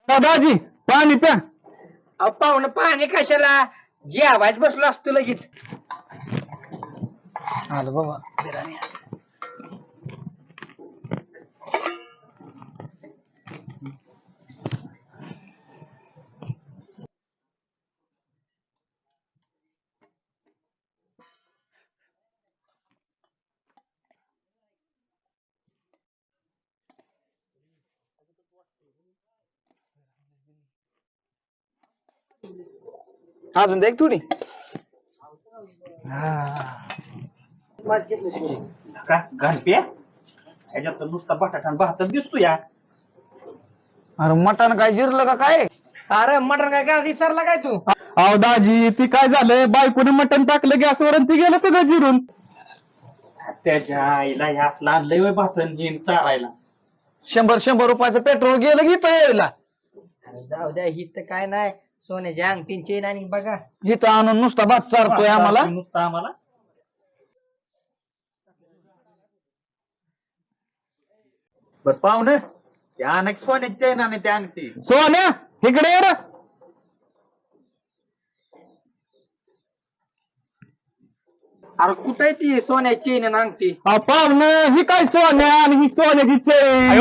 दादाजी पाणी प्या. अहो पाहुणं पाणी कशाला जेवायच बसलो असतो लगेच. आलो बाबा. अजून दे एक थोडी. का घालते ह्याच्यात तर नुसता बटाटा आणि भातच दिसतो या. अरे मटण काय जिरलं का काय? अरे मटण काय करा विसरला काय तू? अहो दाजी ती काय झालंय बायकोने मटण टाकलं गॅसवर आणि ती गेलं सगळं जिरून. त्याच्या आईला हे असलं आणलंय होय भातन घेऊन चारायला. 100 रुपयाचं पेट्रोल गेलं की यायला. अरे जाऊ द्या ही तर काय नाही सोन्याची अंगठी चेन आणि बघा. इथं आणून नुसता भात चारतोय आम्हाला. नुसता आम्हाला बर पाहुणे त्या अनेक सोन्याची चैन आणि त्या अंगठी. सोन्या इकडे ये रे. अरे कुठे ती सोन्याची चेन आणि अंगठी? पाहुणं ही काय सोन्या आणि ही सोन्याची चैन.